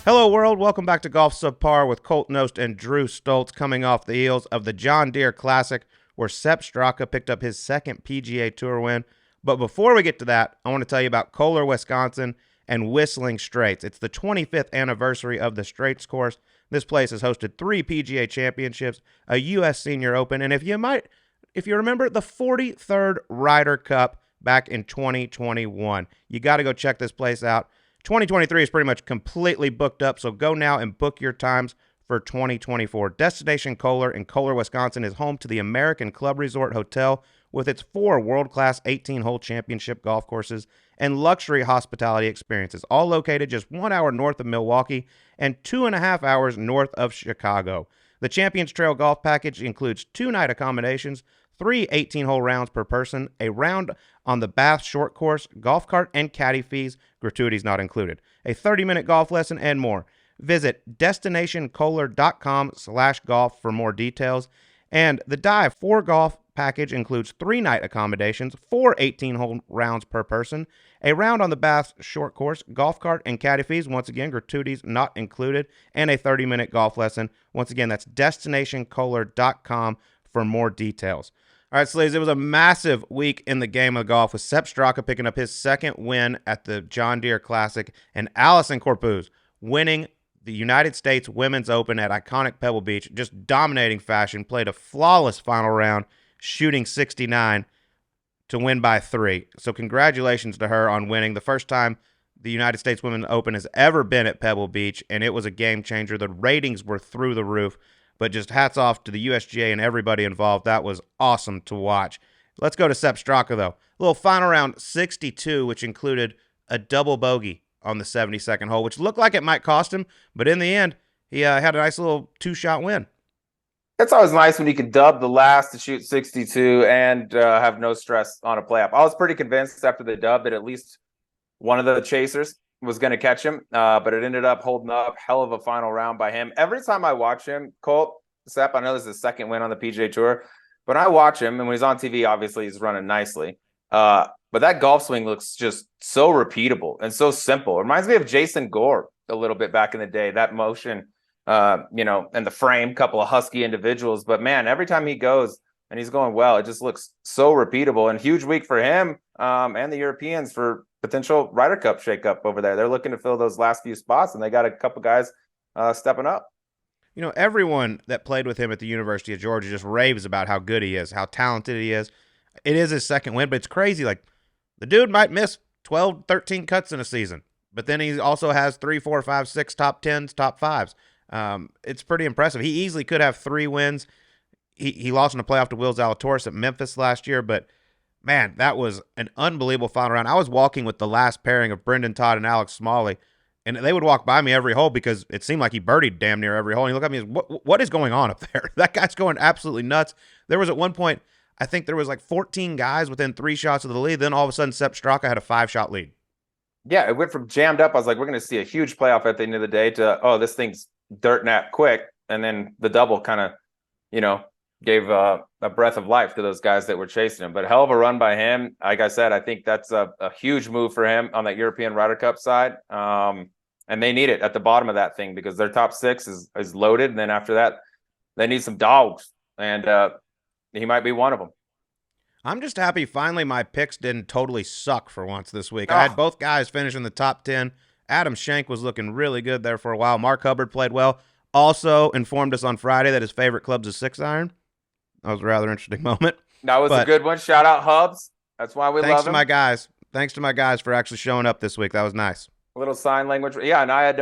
Hello, world. Welcome back to Golf Subpar with Colt Knost and Drew Stoltz, coming off the heels of the John Deere Classic, where Sepp Straka picked up his second PGA Tour win. But before we get to that, I want to tell you about Kohler, Wisconsin, and Whistling Straits. It's the 25th anniversary of the Straits course. This place has hosted 3 PGA championships, a U.S. Senior Open, and if you remember, the 43rd Ryder Cup back in 2021. You got to go check this place out. 2023 is pretty much completely booked up, so go now and book your times for 2024. Destination Kohler in Kohler, Wisconsin is home to the American Club Resort Hotel with its 4 world-class 18-hole championship golf courses and luxury hospitality experiences, all located just 1 hour north of Milwaukee and 2.5 hours north of Chicago. The Champions Trail Golf Package includes 2-night accommodations, 3 18-hole rounds per person, a round on the Bath Short Course, golf cart and caddy fees, gratuities not included, a 30-minute golf lesson, and more. Visit destinationkohler.com/golf for more details. And the Dive 4 Golf Package includes 3-night accommodations, 4 18-hole rounds per person, a round on the Bath Short Course, golf cart and caddy fees, once again, gratuities not included, and a 30-minute golf lesson. Once again, that's destinationkohler.com for more details. All right, Slaves, it was a massive week in the game of golf with Sepp Straka picking up his second win at the John Deere Classic and Allison Corpuz winning the United States Women's Open at iconic Pebble Beach, just dominating fashion, played a flawless final round, shooting 69 to win by 3. So congratulations to her on winning the first time the United States Women's Open has ever been at Pebble Beach, and it was a game changer. The ratings were through the roof. But just hats off to the USGA and everybody involved. That was awesome to watch. Let's go to Sepp Straka, though. A little final round 62, which included a double bogey on the 72nd hole, which looked like it might cost him. But in the end, he had a nice little 2-shot win. It's always nice when you can dub the last to shoot 62 and have no stress on a playoff. I was pretty convinced after the dub that at least one of the chasers was going to catch him, but it ended up holding up. Hell of a final round by him. Every time I watch him, Colt, Sepp, I know this is his second win on the PGA Tour, but I watch him, and when he's on TV, obviously he's running nicely. But that golf swing looks just so repeatable and so simple. It reminds me of Jason Gore a little bit back in the day, that motion, and the frame, couple of husky individuals. But, man, every time he goes and he's going well, it just looks so repeatable. And huge week for him and the Europeans for potential Ryder Cup shakeup over there. They're looking to fill those last few spots, and they got a couple guys stepping up. You know, everyone that played with him at the University of Georgia just raves about how good he is, how talented he is. It is his second win, but it's crazy. Like, the dude might miss 12, 13 cuts in a season, but then he also has 3, 4, 5, 6 top 10s, top 5s. It's pretty impressive. He easily could have 3 wins. He lost in the playoff to Will Zalatoris at Memphis last year, but man, that was an unbelievable final round. I was walking with the last pairing of Brendan Todd and Alex Smalley, and they would walk by me every hole because it seemed like he birdied damn near every hole. And he looked at me and what is going on up there? That guy's going absolutely nuts. There was at one point, I think there was like 14 guys within 3 shots of the lead. Then all of a sudden, Sepp Straka had a 5-shot lead. Yeah, it went from jammed up. I was like, we're going to see a huge playoff at the end of the day to, oh, this thing's dirt nap quick. And then the double kind of, gave a breath of life to those guys that were chasing him. But hell of a run by him. Like I said, I think that's a huge move for him on that European Ryder Cup side. And they need it at the bottom of that thing because their top 6 is loaded. And then after that, they need some dogs. And he might be one of them. I'm just happy finally my picks didn't totally suck for once this week. I had both guys finish in the top 10. Adam Schenk was looking really good there for a while. Mark Hubbard played well. Also informed us on Friday that his favorite club's a 6-iron. That was a rather interesting moment. That was a good one. Shout out Hubs. That's why we love him. Thanks to my guys for actually showing up this week. That was nice. A little sign language. Yeah, and I had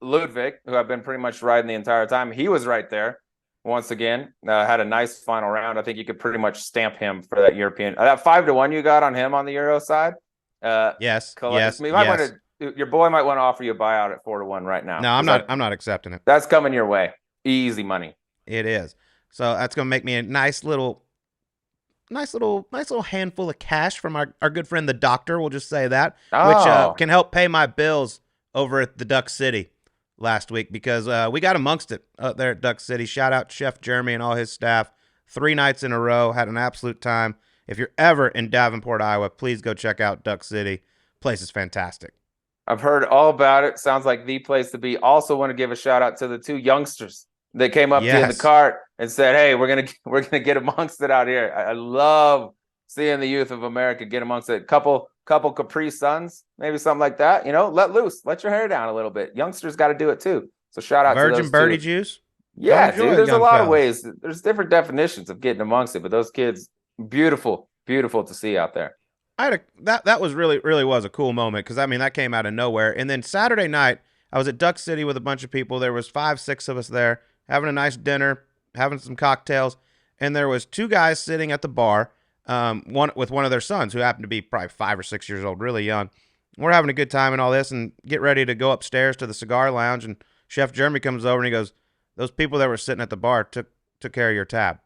Ludwig, who I've been pretty much riding the entire time. He was right there once again. Had a nice final round. I think you could pretty much stamp him for that European. That 5-1 you got on him on the Euro side. Yes. Your boy might want to offer you a buyout at 4-1 right now. No, I'm not accepting it. That's coming your way. Easy money. It is. So that's going to make me a nice little handful of cash from our good friend the doctor. We'll just say that, which can help pay my bills over at the Duck City last week because we got amongst it up there at Duck City. Shout out Chef Jeremy and all his staff. 3 nights in a row, had an absolute time. If you're ever in Davenport, Iowa, please go check out Duck City. Place is fantastic. I've heard all about it. Sounds like the place to be. Also want to give a shout out to the two youngsters that came up to you in the Yes. cart and said, "Hey, we're gonna get amongst it out here." I love seeing the youth of America get amongst it. Couple Capri Suns, maybe something like that. Let loose, let your hair down a little bit. Youngsters got to do it too. So shout out to Virgin those birdie two. juice. Go Yeah, enjoy dude. it, There's a young lot of fellas. ways. There's different definitions of getting amongst it, but those kids, beautiful, beautiful to see out there. That was really was a cool moment because I mean that came out of nowhere. And then Saturday night, I was at Duck City with a bunch of people. There was 5, 6 of us there having a nice dinner, having some cocktails, and there was 2 guys sitting at the bar, one with one of their sons who happened to be probably 5 or 6 years old, really young. We're having a good time and all this, and get ready to go upstairs to the cigar lounge. And Chef Jeremy comes over and he goes, "Those people that were sitting at the bar took care of your tab."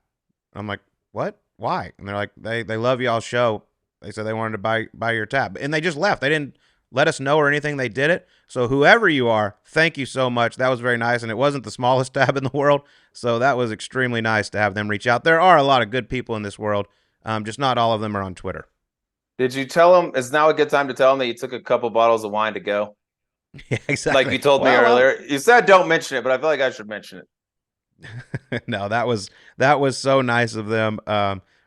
I'm like, "What? Why?" And they're like, "They love y'all's show. They said they wanted to buy your tab." And they just left. They didn't let us know or anything. They did it. So whoever you are, thank you so much. That was very nice. And it wasn't the smallest tab in the world. So that was extremely nice to have them reach out. There are a lot of good people in this world. Just not all of them are on Twitter. Did you tell them? Is now a good time to tell them that you took a couple bottles of wine to go? Yeah, exactly. Like you told me earlier. You said don't mention it, but I feel like I should mention it. No, that was so nice of them.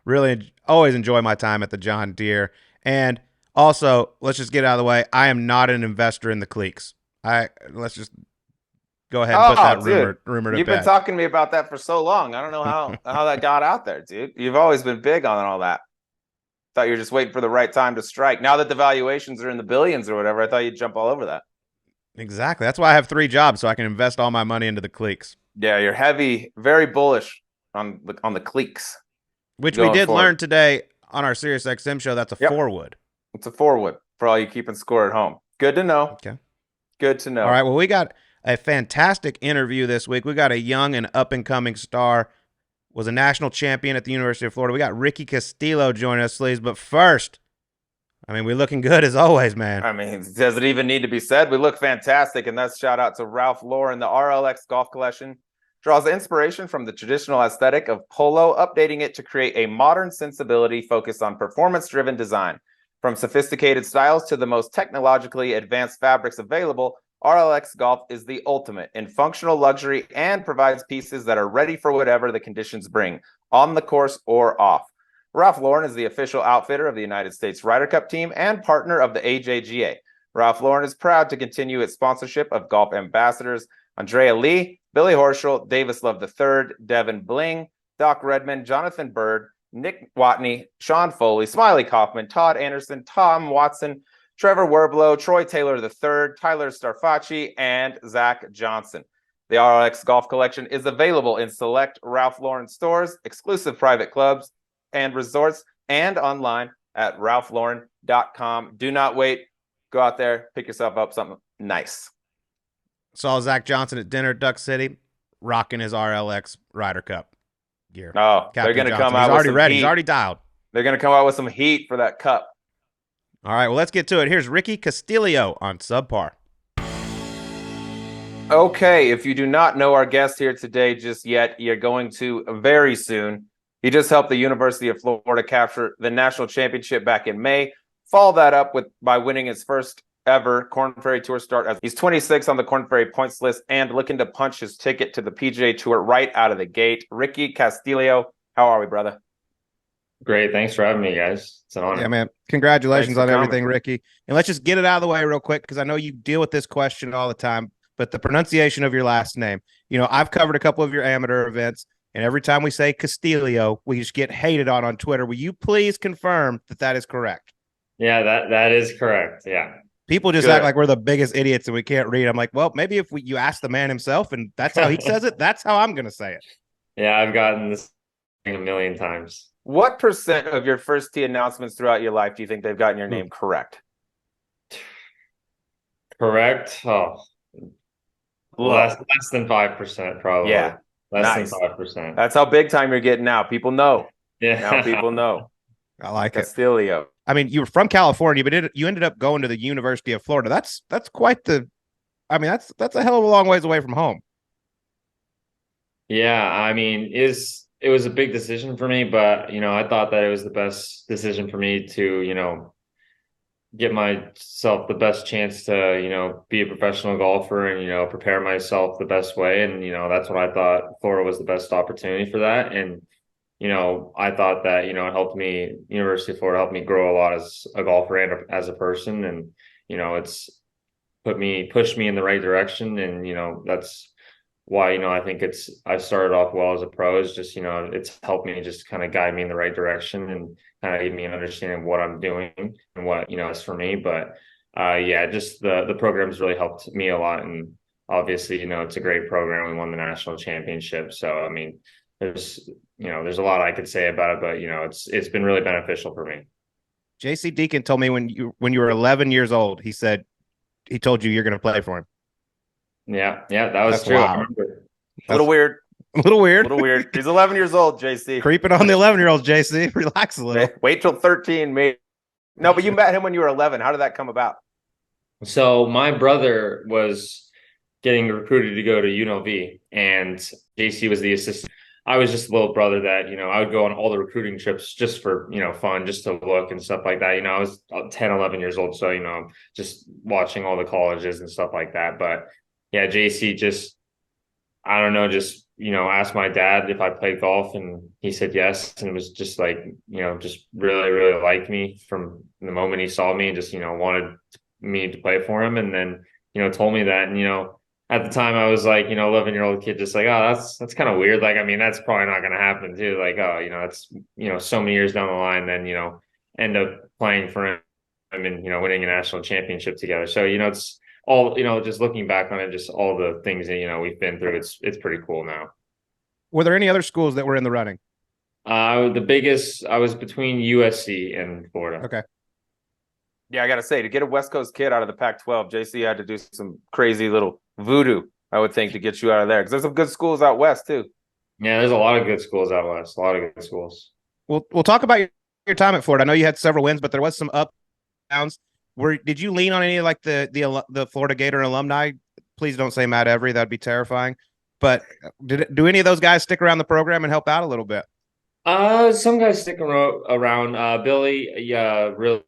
Really always enjoy my time at the John Deere. And also, let's just get out of the way. I am not an investor in the cliques. Let's just go ahead and put that rumor to You've bed. been talking to me about that for so long. I don't know how that got out there, dude. You've always been big on all that. Thought you were just waiting for the right time to strike. Now that the valuations are in the billions or whatever, I thought you'd jump all over that. Exactly. That's why I have 3 jobs, so I can invest all my money into the cliques. Yeah, you're heavy, very bullish on the cliques. Which we did learn today on our SiriusXM show. That's a 4-wood. It's a 4-wood for all you keeping score at home. Good to know. Okay. Good to know. All right. Well, we got a fantastic interview this week. We got a young and up-and-coming star, was a national champion at the University of Florida. We got Ricky Castillo joining us, Sleaze. But first, I mean, we're looking good as always, man. I mean, does it even need to be said? We look fantastic, and that's shout out to Ralph Lauren. The RLX Golf Collection draws inspiration from the traditional aesthetic of polo, updating it to create a modern sensibility focused on performance-driven design. From sophisticated styles to the most technologically advanced fabrics available, RLX Golf is the ultimate in functional luxury and provides pieces that are ready for whatever the conditions bring, on the course or off. Ralph Lauren is the official outfitter of the United States Ryder Cup team and partner of the AJGA. Ralph Lauren is proud to continue its sponsorship of golf ambassadors Andrea Lee, Billy Horschel, Davis Love III, Devin Bling, Doc Redman, Jonathan Bird, Nick Watney, Sean Foley, Smiley Kaufman, Todd Anderson, Tom Watson, Trevor Werblow, Troy Taylor III, Tyler Starfacci, and Zach Johnson. The RLX Golf Collection is available in select Ralph Lauren stores, exclusive private clubs and resorts, and online at ralphlauren.com. Do not wait. Go out there, pick yourself up something nice. Saw Zach Johnson at dinner at Duck City, rocking his RLX Ryder Cup gear. Oh, Captain they're going to come out. He's already with ready. Heat. He's already dialed. They're going to come out with some heat for that cup. All right, well, let's get to it. Here's Ricky Castillo on Subpar. Okay, if you do not know our guest here today just yet, you're going to very soon. He just helped the University of Florida capture the national championship back in May. Follow that up by winning his first ever Korn Ferry Tour start. As he's 26 on the Korn Ferry points list and looking to punch his ticket to the PGA Tour right out of the gate. Ricky Castillo, how are we, brother? Great. Thanks for having me, guys. It's an honor. Yeah, man. Congratulations on everything, Ricky. And let's just get it out of the way real quick because I know you deal with this question all the time, but the pronunciation of your last name. You know, I've covered a couple of your amateur events, and every time we say Castillo, we just get hated on Twitter. Will you please confirm that that is correct? Yeah, that is correct. Yeah. People just act like we're the biggest idiots and we can't read. I'm like, well, maybe if you ask the man himself and that's how he says it, that's how I'm going to say it. Yeah, I've gotten this a million times. What % of your first tee announcements throughout your life do you think they've gotten your name correct? Correct? Oh, less than 5%, probably. Yeah. Less than 5%. That's how big time you're getting now. People know. Yeah. Now people know. I like Castillo. it. I mean, you were from California, but you ended up going to the University of Florida. That's quite the. I mean, that's a hell of a long ways away from home. Yeah, I mean, it was a big decision for me, but I thought that it was the best decision for me to get myself the best chance to, be a professional golfer and, prepare myself the best way. And, that's what I thought Florida was the best opportunity for that. And, I thought that, it helped me, University of Florida helped me grow a lot as a golfer and as a person. And, it's pushed me in the right direction. And, that's why, I think I started off well as a pro is just, it's helped me just kind of guide me in the right direction and kind of give me an understanding of what I'm doing and what, is for me. But yeah, just the program's really helped me a lot. And obviously, it's a great program. We won the national championship. So, I mean, there's a lot I could say about it, but, it's been really beneficial for me. JC Deacon told me when you were 11 years old, he told you you're going to play for him. Yeah, that was That's true. wild. A little weird. A little weird. A little weird. He's 11 years old, JC. Creeping on the 11-year-old, JC. Relax a little. Wait till 13, mate. No, but you met him when you were 11. How did that come about? So my brother was getting recruited to go to UNLV, and JC was the assistant. I was just a little brother that, I would go on all the recruiting trips just for, fun, just to look and stuff like that. I was 10, 11 years old. So, just watching all the colleges and stuff like that. But yeah, JC just, I don't know, just, asked my dad if I played golf, and he said yes. And it was just like, just really, really liked me from the moment he saw me and just, wanted me to play for him. And then, told me that, and, at the time I was like, 11-year-old kid, just like, oh, that's kind of weird. Like, I mean, that's probably not going to happen too. Like, oh, that's, so many years down the line, then, end up playing for him and, winning a national championship together. So, it's all, just looking back on it, just all the things that, we've been through, it's pretty cool now. Were there any other schools that were in the running? The biggest, I was between USC and Florida. Okay. Yeah, I got to say, to get a West Coast kid out of the Pac-12, JC had to do some crazy little voodoo, I would think, to get you out of there. Because there's some good schools out west, too. Yeah, there's a lot of good schools out west. A lot of good schools. We'll talk about your time at Florida. I know you had several wins, but there was some ups and downs. Did you lean on any of like the Florida Gator alumni? Please don't say Matt Every. That'd be terrifying. But do any of those guys stick around the program and help out a little bit? Some guys stick around. Billy, yeah, really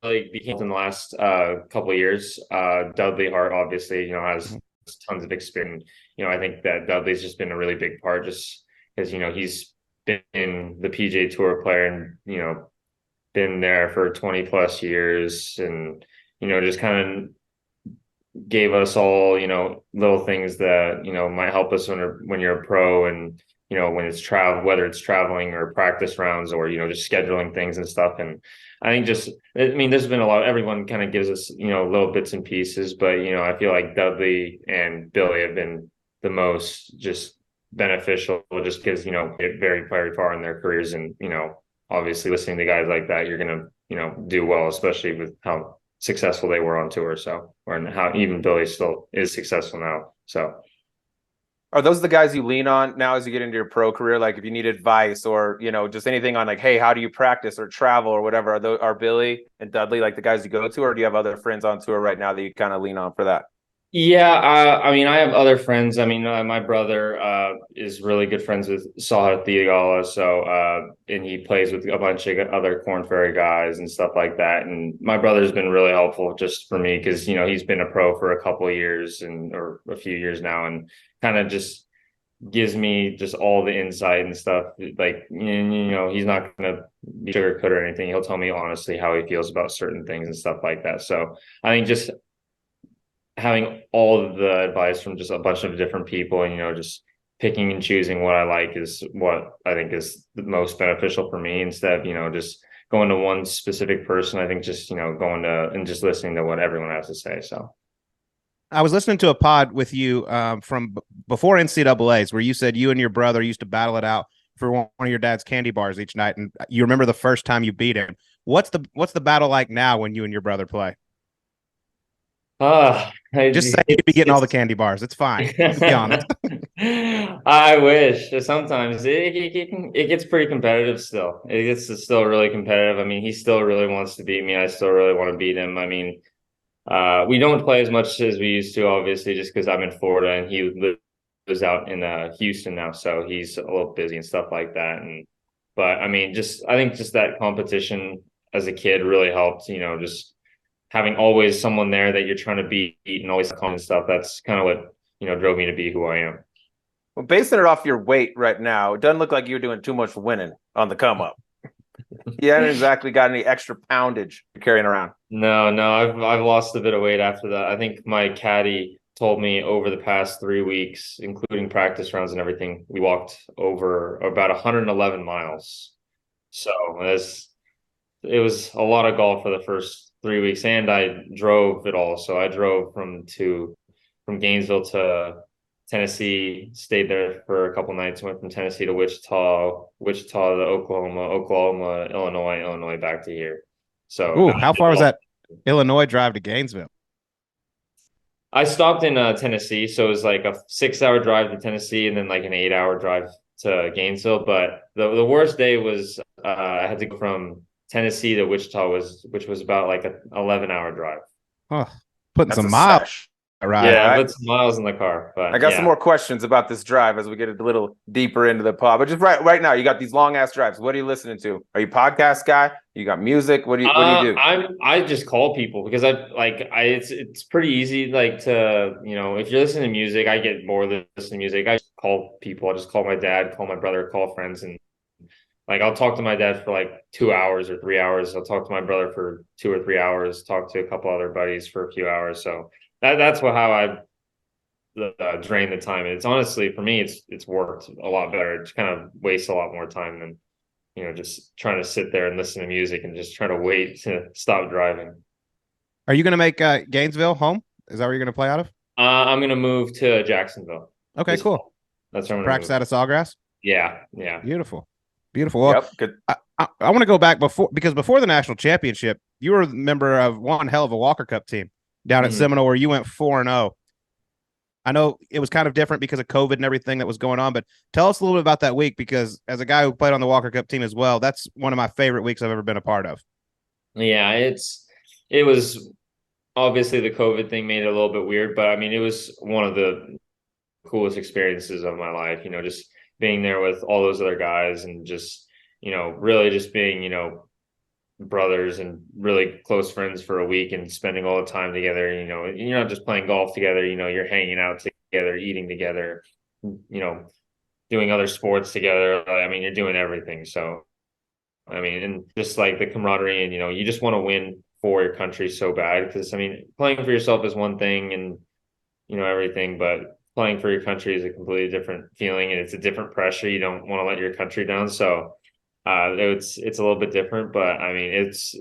became in the last couple of years. Dudley Hart obviously, has tons of experience. I think that Dudley's just been a really big part just because, he's been the PGA Tour player and, been there for 20 plus years and, just kind of gave us all, little things that, might help us when you're a pro and, when it's whether it's traveling or practice rounds or, just scheduling things and stuff. And I think there's been a lot, everyone kind of gives us, little bits and pieces, but, I feel like Dudley and Billy have been the most just beneficial just because, get very, very far in their careers. And, obviously listening to guys like that, you're going to, do well, especially with how successful they were on tour. So, or how even Billy still is successful now. So. Are those the guys you lean on now as you get into your pro career? Like if you need advice or, just anything on like, hey, how do you practice or travel or whatever? Are Billy and Dudley like the guys you go to, or do you have other friends on tour right now that you kind of lean on for that? Yeah, I mean, I have other friends. I mean, my brother is really good friends with Saha Theegala, so and he plays with a bunch of other Korn Ferry guys and stuff like that. And my brother's been really helpful just for me because he's been a pro for a couple of years or a few years now, and kind of just gives me just all the insight and stuff. Like he's not gonna be sugarcoat or anything. He'll tell me honestly how he feels about certain things and stuff like that. So I think just having all of the advice from just a bunch of different people and, just picking and choosing what I like is what I think is the most beneficial for me instead of, just going to one specific person. I think just, going to and just listening to what everyone has to say. So I was listening to a pod with you from before NCAAs where you said you and your brother used to battle it out for one of your dad's candy bars each night. And you remember the first time you beat him. What's the battle like now when you and your brother play? Just say you'd be getting all the candy bars. It's fine. Be honest. I wish. Sometimes it gets pretty competitive still. It gets still really competitive. I mean, he still really wants to beat me. I still really want to beat him. I mean, we don't play as much as we used to, obviously, just because I'm in Florida and he lives out in Houston now. So he's a little busy and stuff like that. But I mean, I think that competition as a kid really helped, just having always someone there that you're trying to beat and always calm and stuff. That's kind of what, drove me to be who I am. Well, basing it off your weight right now, it doesn't look like you're doing too much winning on the come up. You haven't exactly got any extra poundage you're carrying around. No, I've lost a bit of weight after that. I think my caddy told me over the past 3 weeks, including practice rounds and everything, we walked over about 111 miles. So it was a lot of golf for the first 3 weeks, and I drove it all. So I drove from Gainesville to Tennessee, stayed there for a couple nights, went from Tennessee to Wichita to Oklahoma, Illinois, back to here. So how far was that Illinois drive to Gainesville? I stopped in Tennessee, so it was like a 6-hour drive to Tennessee and then like an 8-hour drive to Gainesville. But the worst day was I had to go from Tennessee to Wichita, which was about like an 11-hour drive. Oh, putting some miles. Right. Yeah, I put some miles in the car. But I got some more questions about this drive as we get a little deeper into the pod. But just right now, you got these long ass drives. What are you listening to? Are you a podcast guy? You got music? What do you do? I just call people because it's pretty easy to if you're listening to music, I get bored listening to music. I just call people. I'll just call my dad, call my brother, call friends, and I'll talk to my dad for 2 hours or 3 hours. I'll talk to my brother for 2 or 3 hours. Talk to a couple other buddies for a few hours. So that's how I drain the time. And it's honestly, for me, it's worked a lot better. It kind of wastes a lot more time than just trying to sit there and listen to music and just trying to wait to stop driving. Are you going to make Gainesville home? Is that where you're going to play out of? I'm going to move to Jacksonville. Okay, cool. That's where I'm practice out of Sawgrass. Yeah. Beautiful. Well, yep, good. I want to go back before the national championship, you were a member of one hell of a Walker Cup team down at Seminole where you went 4-0. I know it was kind of different because of COVID and everything that was going on, but tell us a little bit about that week, because as a guy who played on the Walker Cup team as well, that's one of my favorite weeks I've ever been a part of. Yeah, it was obviously the COVID thing made it a little bit weird, but I mean, it was one of the coolest experiences of my life, just being there with all those other guys and just, really just being, brothers and really close friends for a week and spending all the time together. You're not just playing golf together, you're hanging out together, eating together, doing other sports together. I mean, you're doing everything. So, I mean, and just the camaraderie and, you just want to win for your country so bad, because I mean, playing for yourself is one thing and, everything, but playing for your country is a completely different feeling and it's a different pressure. You don't want to let your country down. So, it's a little bit different, but I mean, it's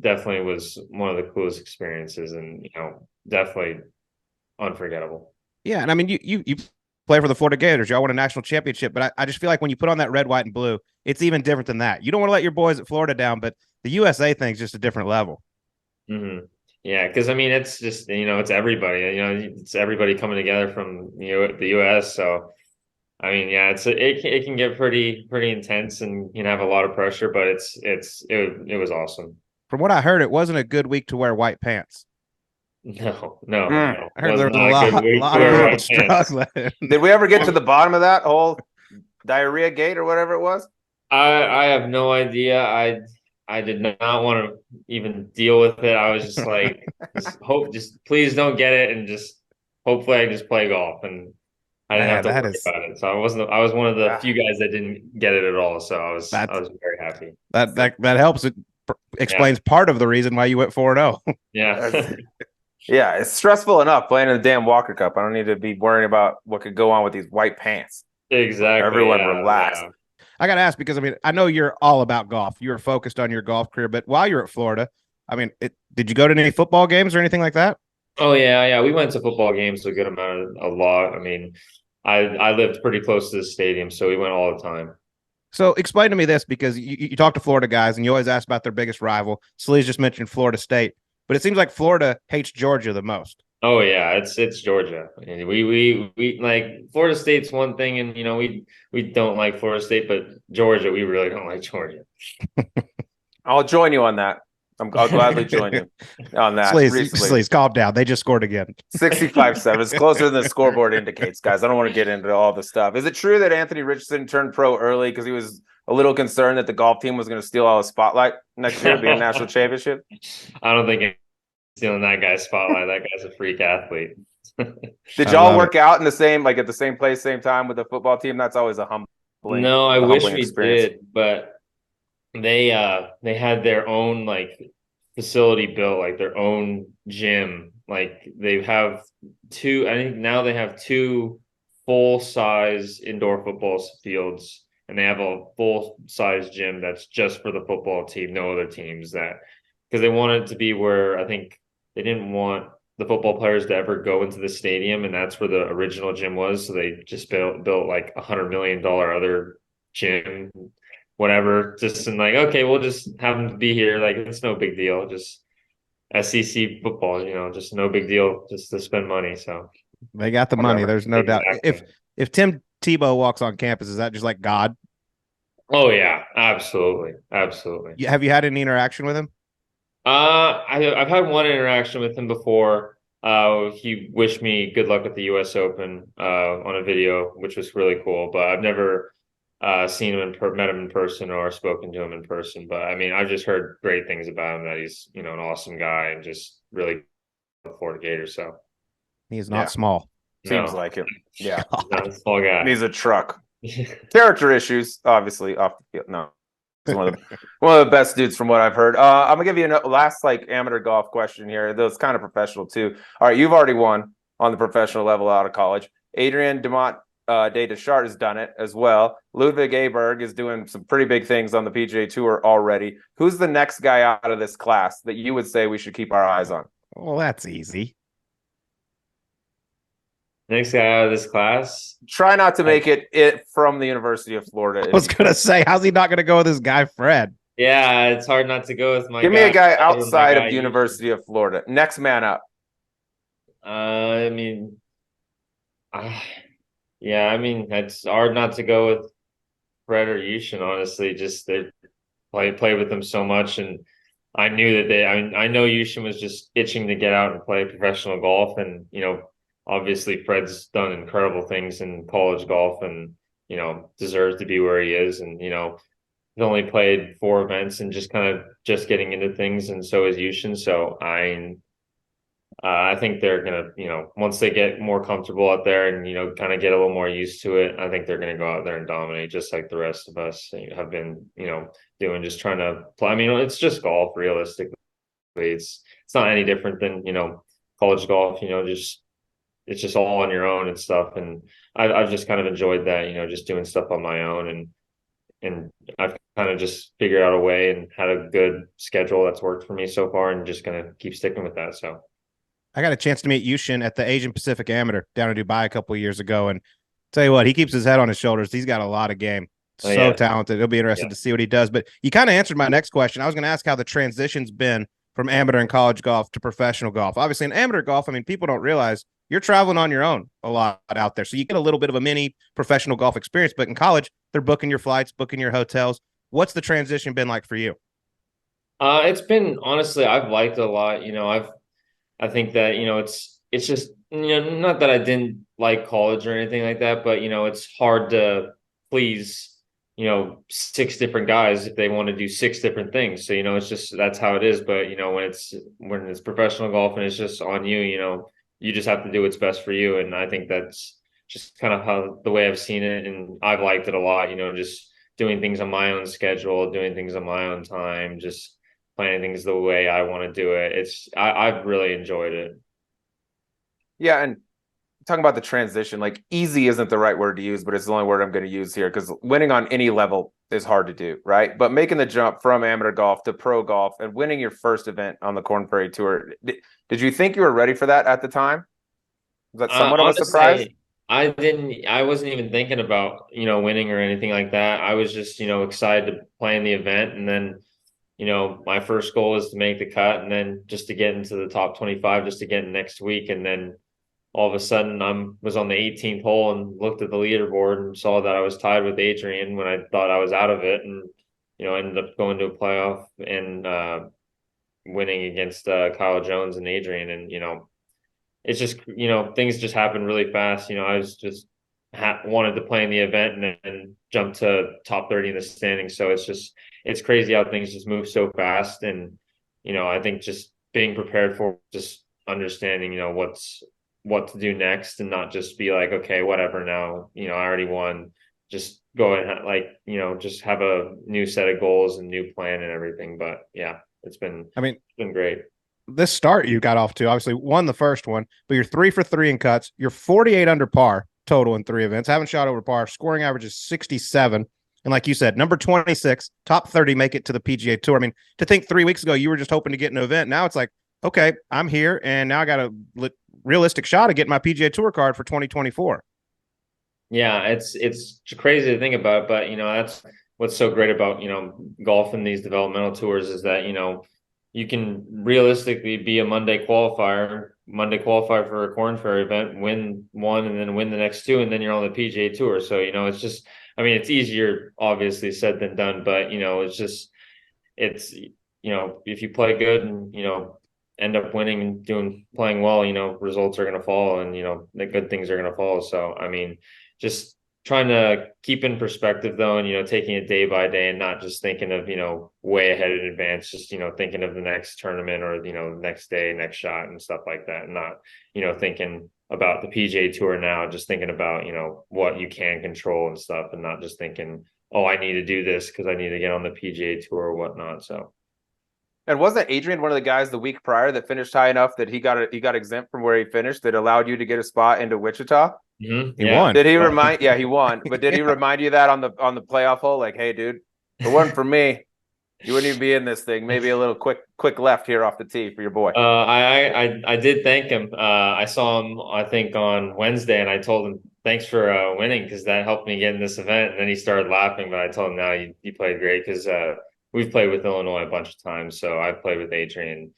definitely was one of the coolest experiences and, definitely unforgettable. Yeah. And I mean, you play for the Florida Gators, y'all won a national championship, but I just feel like when you put on that red, white, and blue, it's even different than that. You don't want to let your boys at Florida down, but the USA thing's just a different level. Mm-hmm. Yeah. Cause I mean, it's just, it's everybody, it's everybody coming together from, the US. So, I mean, yeah, it can get pretty intense and have a lot of pressure, but it was awesome. From what I heard, it wasn't a good week to wear white pants. No. I heard there was a lot of people struggling. Did we ever get to the bottom of that whole diarrhea gate or whatever it was? I have no idea. I did not want to even deal with it. I was just like, just please don't get it, and just hopefully I just play golf and I didn't have to worry about it. So I was one of the few guys that didn't get it at all. So I was very happy. That helps. It explains part of the reason why you went 4-0. Yeah. Yeah, it's stressful enough playing in the damn Walker Cup. I don't need to be worrying about what could go on with these white pants. Exactly. Everyone relax. Yeah. I got to ask, because I mean, I know you're all about golf. You're focused on your golf career, but while you're at Florida, I mean, did you go to any football games or anything like that? Oh yeah. We went to football games a good amount, a lot. I mean, I lived pretty close to the stadium, so we went all the time. So explain to me this, because you talk to Florida guys and you always ask about their biggest rival. Sleaze just mentioned Florida State, but it seems like Florida hates Georgia the most. Oh yeah, it's Georgia. And we like Florida State's one thing, and we don't like Florida State, but Georgia, we really don't like Georgia. I'll join you on that. I'll gladly join you on that. Sleaze, calm down. They just scored again. 65-7. It's closer than the scoreboard indicates, guys. I don't want to get into all the stuff. Is it true that Anthony Richardson turned pro early because he was a little concerned that the golf team was going to steal all the spotlight next year, being national championship? I don't think it's stealing that guy's spotlight. That guy's a freak athlete. Did y'all work out in the same, like at the same place, same time with the football team? That's always a humbling. No, I wish we experience. did, but they had their own like facility built, like their own gym. Like they have two, I think now they have two full-size indoor football fields, and they have a full-size gym that's just for the football team, no other teams, that because they want it to be where I think they didn't want the football players to ever go into the stadium, and that's where the original gym was. So they just built like $100 million other gym, whatever, just in like, okay, we'll just have them be here. Like, it's no big deal. Just SEC football, just no big deal, just to spend money. So they got the money. There's no doubt. If Tim Tebow walks on campus, is that just like God? Oh yeah, absolutely. Absolutely. Have you had any interaction with him? I've had one interaction with him before. He wished me good luck at the US Open on a video, which was really cool, but I've never seen him met him in person or spoken to him in person. But I mean, I've just heard great things about him, that he's, an awesome guy and just really look forward to Gators. So he's not small. Seems like it. Yeah. Not a small guy. He's a truck. Character issues, obviously, off the field. No. He's one of the best dudes from what I've heard. I'm gonna give you a last like amateur golf question here. Those kind of professional too. All right, you've already won on the professional level out of college. Adrian Demont de Deschart has done it as well. Ludwig Aberg is doing some pretty big things on the PGA Tour already. Who's the next guy out of this class that you would say we should keep our eyes on? Well, that's easy. Next guy out of this class. Try not to make it from the University of Florida. I was gonna say, how's he not gonna go with this guy Fred? Yeah, it's hard not to go with my. Give me a guy outside of the University of Florida. Next man up. I mean, yeah, I mean, it's hard not to go with Fred or Yushin, honestly. Just they play with them so much, and I knew that I know Yushin was just itching to get out and play professional golf, and obviously Fred's done incredible things in college golf, and deserves to be where he is, and he's only played 4 events and just kind of getting into things, and so is Yushin. So I think they're gonna, once they get more comfortable out there and kind of get a little more used to it, I think they're gonna go out there and dominate, just like the rest of us have been doing, just trying to play. I mean, it's just golf, realistically. It's not any different than college golf. It's just all on your own and stuff. And I've just kind of enjoyed that, just doing stuff on my own. And I've kind of just figured out a way and had a good schedule that's worked for me so far, and just going to keep sticking with that. So I got a chance to meet Yushin at the Asian Pacific Amateur down in Dubai a couple of years ago. And tell you what, he keeps his head on his shoulders. He's got a lot of game. So talented. It'll be interesting to see what he does. But you kind of answered my next question. I was going to ask how the transition's been from amateur and college golf to professional golf. Obviously, in amateur golf, I mean, people don't realize you're traveling on your own a lot out there. So you get a little bit of a mini professional golf experience. But in college, they're booking your flights, booking your hotels. What's the transition been like for you? It's been, honestly, I've liked it a lot. I think that, it's just, not that I didn't like college or anything like that, but, it's hard to please, 6 different guys if they want to do 6 different things. So, it's just, that's how it is. But, when it's professional golf and it's just on you, you just have to do what's best for you. And I think that's just kind of how the way I've seen it. And I've liked it a lot, just doing things on my own schedule, doing things on my own time, just planning things the way I want to do it. I've really enjoyed it. Yeah. And talking about the transition, like easy isn't the right word to use, but it's the only word I'm going to use here, because winning on any level is hard to do, right? But making the jump from amateur golf to pro golf and winning your first event on the Korn Ferry Tour, did you think you were ready for that at the time? Was that somewhat of a surprise? I wasn't even thinking about, winning or anything like that. I was just, excited to play in the event. And then, my first goal is to make the cut, and then just to get into the top 25, just to get in next week. And then all of a sudden was on the 18th hole and looked at the leaderboard and saw that I was tied with Adrian when I thought I was out of it. And, ended up going to a playoff and winning against Kyle Jones and Adrian. And, it's just, things just happened really fast. I was just wanted to play in the event and then jump to top 30 in the standings. So it's crazy how things just move so fast. And, I think just being prepared for just understanding, what to do next and not just be like, okay, whatever now, I already won. Just go and just have a new set of goals and new plan and everything. But yeah, it's been great. This start you got off to, obviously won the first one, but you're 3 for 3 in cuts. You're 48 under par total in 3 events. Haven't shot over par. Scoring average is 67. And like you said, number 26, top 30, make it to the PGA Tour. I mean, to think 3 weeks ago you were just hoping to get an event. Now it's like, okay, I'm here, and now I got a realistic shot of getting my PGA Tour card for 2024. Yeah, it's crazy to think about, but that's what's so great about golf and these developmental tours is that you can realistically be a Monday qualifier for a Korn Ferry event, win one and then win the next two, and then you're on the PGA Tour. So it's just, it's easier obviously said than done, but it's if you play good and end up winning and playing well, results are going to follow, and the good things are going to follow. So just trying to keep in perspective though, and taking it day by day and not just thinking of way ahead in advance, just thinking of the next tournament or the next day, next shot and stuff like that, and not thinking about the PGA Tour now, just thinking about what you can control and stuff, and not just thinking, oh, I need to do this because I need to get on the PGA Tour or whatnot. So. And wasn't Adrian one of the guys the week prior that finished high enough that he got exempt from where he finished that allowed you to get a spot into Wichita? Mm-hmm. He won. Did he remind? Yeah, he won. But did he remind you that on the playoff hole? Like, hey, dude, if it wasn't for me, you wouldn't even be in this thing. Maybe a little quick left here off the tee for your boy. I did thank him. I saw him, I think, on Wednesday, and I told him thanks for winning because that helped me get in this event. And then he started laughing, but I told him, no, you played great because we've played with Illinois a bunch of times. So I've played with Adrian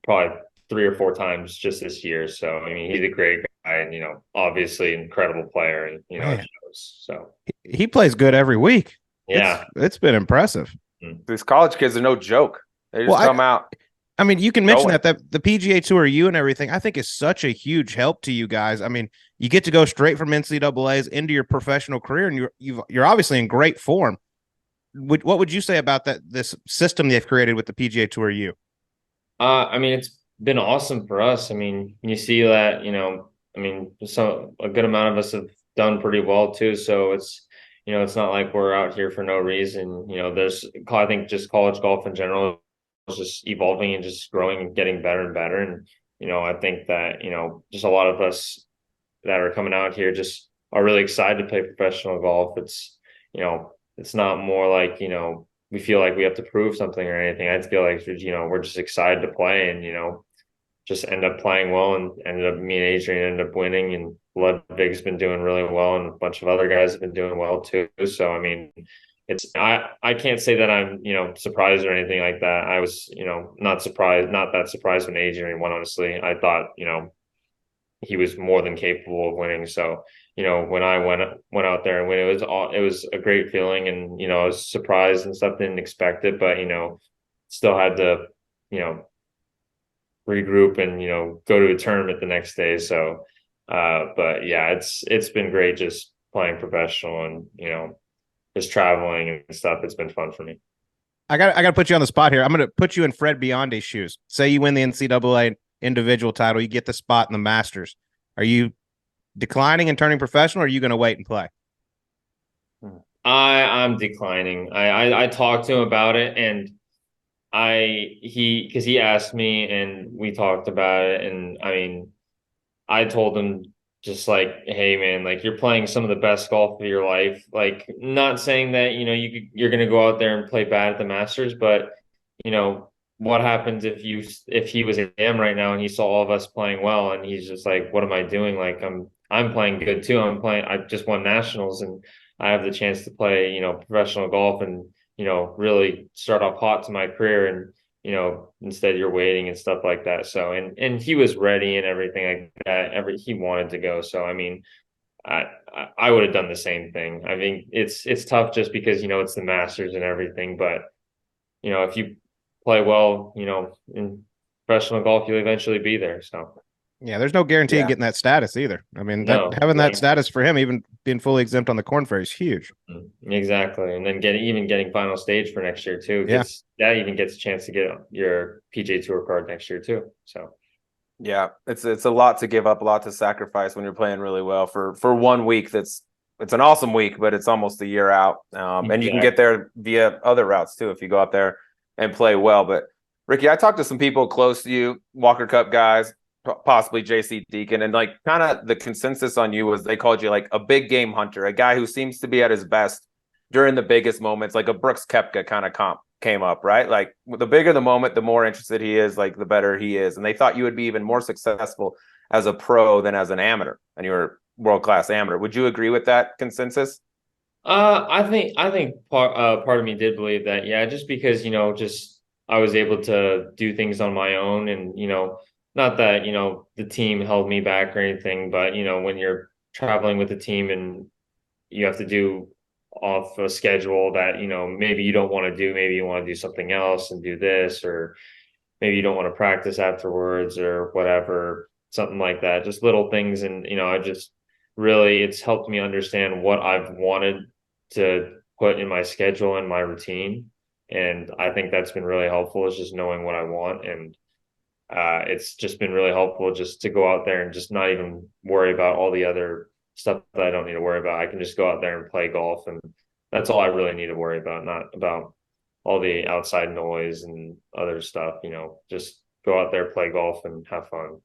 probably 3 or 4 times just this year. So he's a great guy, and obviously incredible player, and it shows. So he plays good every week. Yeah, it's been impressive. These college kids are no joke. They just come out. I mean, you can mention that the PGA Tour, you and everything, I think is such a huge help to you guys. I mean, you get to go straight from NCAAs into your professional career, and you're obviously in great form. What would you say about this system they've created with the PGA Tour? It's been awesome for us. You see that, a good amount of us have done pretty well too. So it's not like we're out here for no reason. I think just college golf in general is just evolving and just growing and getting better and better. And, I think that, just a lot of us that are coming out here just are really excited to play professional golf. It's not more like, we feel like we have to prove something or anything. I feel like, we're just excited to play and, just end up playing well, and me and Adrian ended up winning, and Ludwig's been doing really well, and a bunch of other guys have been doing well too. So, I can't say that I'm, surprised or anything like that. I was, not that surprised when Adrian won, honestly. I thought, he was more than capable of winning. So, when I went out there and win, it was a great feeling, and, I was surprised and stuff, didn't expect it, but, still had to, regroup and, go to a tournament the next day. So, but yeah, it's been great just playing professional and, just traveling and stuff. It's been fun for me. I got to put you on the spot here. I'm going to put you in Fred Biondi's shoes. Say you win the NCAA individual title, you get the spot in the Masters. Are you declining and turning professional, or are you going to wait and play? I'm declining. I talked to him about it, and because he asked me and we talked about it, and I told him just like, hey man, like you're playing some of the best golf of your life. Like, not saying that, you're going to go out there and play bad at the Masters, but what happens if he was in him right now and he saw all of us playing well, and he's just like, what am I doing? Like, I'm playing good too. I just won nationals, and I have the chance to play, professional golf and, really start off hot to my career, and, instead you're waiting and stuff like that. So, and he was ready and everything like that. He wanted to go. So, I would have done the same thing. It's tough just because, it's the Masters and everything, but, if you play well, in professional golf, you'll eventually be there. So. Yeah, there's no guarantee in Yeah. getting that status either. I mean, that No, having that exactly. status for him, even being fully exempt on the Korn Ferry, is huge. Exactly. And then getting final stage for next year too Yeah. gets a chance to get your PGA Tour card next year too. So Yeah, it's a lot to give up, a lot to sacrifice when you're playing really well for 1 week. It's an awesome week, but it's almost a year out. And you can get there via other routes too if you go out there and play well. But Ricky, I talked to some people close to you, Walker Cup guys, possibly JC Deacon, and like kind of the consensus on you was they called you like a big game hunter, a guy who seems to be at his best during the biggest moments, like a Brooks Koepka kind of comp came up, right? Like the bigger the moment, the more interested he is, like the better he is. And they thought you would be even more successful as a pro than as an amateur, and you were world-class amateur. Would you agree with that consensus? I think part of me did believe that, yeah, just because, just I was able to do things on my own and, not that, the team held me back or anything, but, when you're traveling with the team and you have to do off a schedule that, maybe you don't want to do, maybe you want to do something else and do this, or maybe you don't want to practice afterwards or whatever, something like that, just little things. And, I just really, it's helped me understand what I've wanted to put in my schedule and my routine. And I think that's been really helpful, is just knowing what I want. And it's just been really helpful just to go out there and just not even worry about all the other stuff that I don't need to worry about. I can just go out there and play golf, and that's all I really need to worry about, not about all the outside noise and other stuff. Just go out there, play golf, and have fun.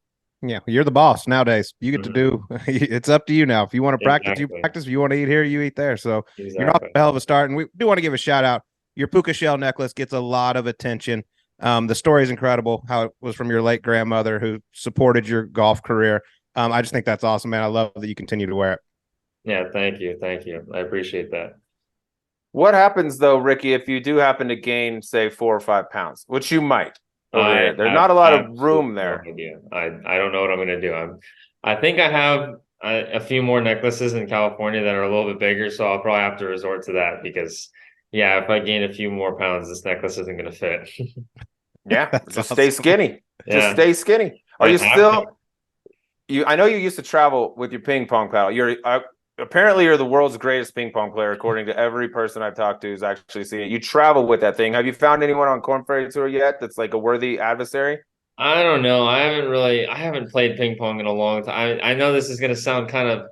Yeah, you're the boss nowadays. You get to Mhm. do it's up to you now. If you want to practice, you Exactly. practice. If you want to eat here, you eat there. So you're off to Exactly. a hell of a start. And we do want to give a shout out. Your puka shell necklace gets a lot of attention. The story is incredible, how it was from your late grandmother who supported your golf career. I just think that's awesome, man. I love that you continue to wear it. Yeah, thank you. Thank you. I appreciate that. What happens though, Ricky, if you do happen to gain, say, 4 or 5 pounds, which you might over I here? There's have not a lot of absolutely room no there. idea. I don't know what I'm going to do. I think I have a few more necklaces in California that are a little bit bigger, so I'll probably have to resort to that because, yeah, if I gain a few more pounds, this necklace isn't going to fit. Yeah, That's just awesome. stay skinny. Just Yeah, stay skinny. Are I you have to. still? I know you used to travel with your ping pong paddle. You're apparently you're the world's greatest ping pong player, according to every person I've talked to who's actually seen it. You travel with that thing. Have you found anyone on Korn Ferry Tour yet that's like a worthy adversary? I don't know. I haven't played ping pong in a long time. I know this is going to sound kind of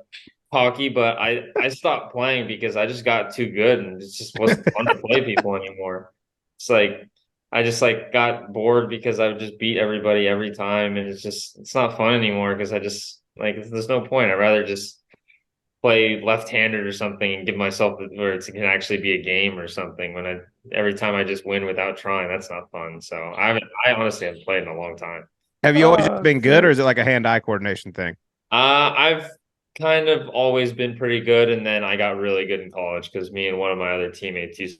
hockey, but I stopped playing because I just got too good and it just wasn't fun to play people anymore. It's like I just like got bored because I would just beat everybody every time, and it's not fun anymore because I just like there's no point. I'd rather just play left-handed or something and give myself where it can actually be a game or something. When every time I just win without trying, that's not fun. So I honestly haven't played in a long time. Have you always just been good, or Fair. is it like a hand-eye coordination thing? I've kind of always been pretty good, and then I got really good in college because me and one of my other teammates used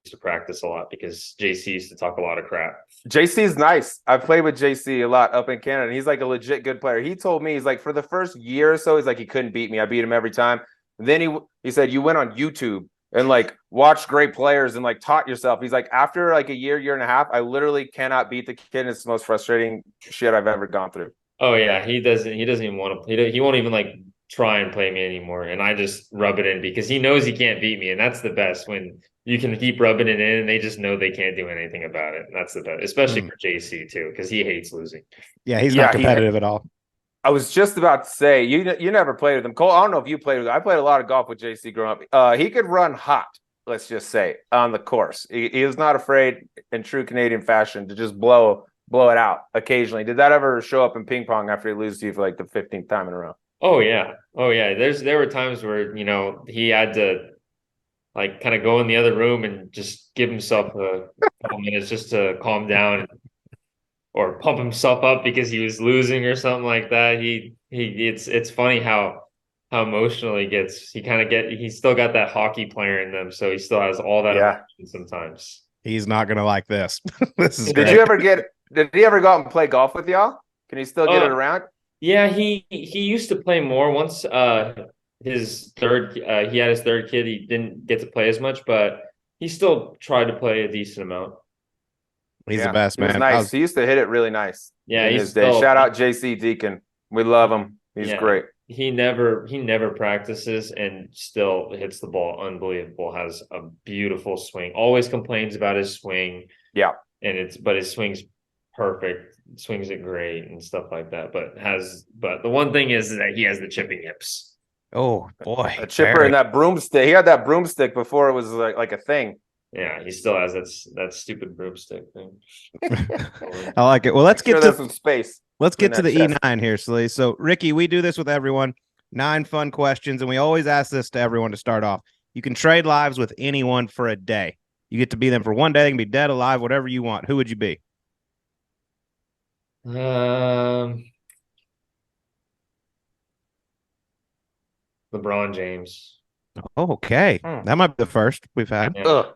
to practice a lot because JC used to talk a lot of crap. JC's nice. I played with JC a lot up in Canada, and he's like a legit good player. He told me he's like for the first year or so, he's like he couldn't beat me. I beat him every time. Then he said you went on YouTube and like watched great players and like taught yourself. He's like after like a year and a half, I literally cannot beat the kid. It's the most frustrating shit I've ever gone through. Oh yeah, he doesn't even want to. He won't even like try and play me anymore, and I just rub it in because he knows he can't beat me, and that's the best when you can keep rubbing it in, and they just know they can't do anything about it. And that's the best, especially for JC too, because he hates losing. Yeah, he's not competitive at all. I was just about to say you never played with him, Cole. I don't know if you played with him. I played a lot of golf with JC growing up. He could run hot, let's just say, on the course. He was not afraid, in true Canadian fashion, to just blow it out occasionally. Did that ever show up in ping pong after he loses to you for like the 15th time in a row? Oh yeah, oh yeah. There were times where he had to like kind of go in the other room and just give himself a couple minutes just to calm down or pump himself up because he was losing or something like that. It's funny how emotional he gets. He's still got that hockey player in them, so he still has all that Yeah. emotion sometimes. He's not gonna like this. This is Did great. you ever did he ever go out and play golf with y'all? Can he still get it around? Yeah, he used to play more once he had his third kid, he didn't get to play as much, but he still tried to play a decent amount. He's the best, He was man. nice. He used to hit it really nice Yeah, in he's his day. still Shout out JC Deacon, We love him. He's great. He never practices and still hits the ball unbelievable. Has a beautiful swing. Always complains about his swing. Yeah. But his swing's perfect. Swings it great and stuff like that. But the one thing is that he has the chipping hips. Oh boy. A chipper and that broomstick. He had that broomstick before it was like a thing. Yeah, he still has that stupid broomstick thing. I like it. Well, let's get to some space. Let's get to the E9 here, Slee. So, Ricky, we do this with everyone. 9 fun questions, and we always ask this to everyone to start off. You can trade lives with anyone for a day. You get to be them for one day. They can be dead, alive, whatever you want. Who would you be? LeBron James. Oh, okay. That might be the first we've had. Yeah.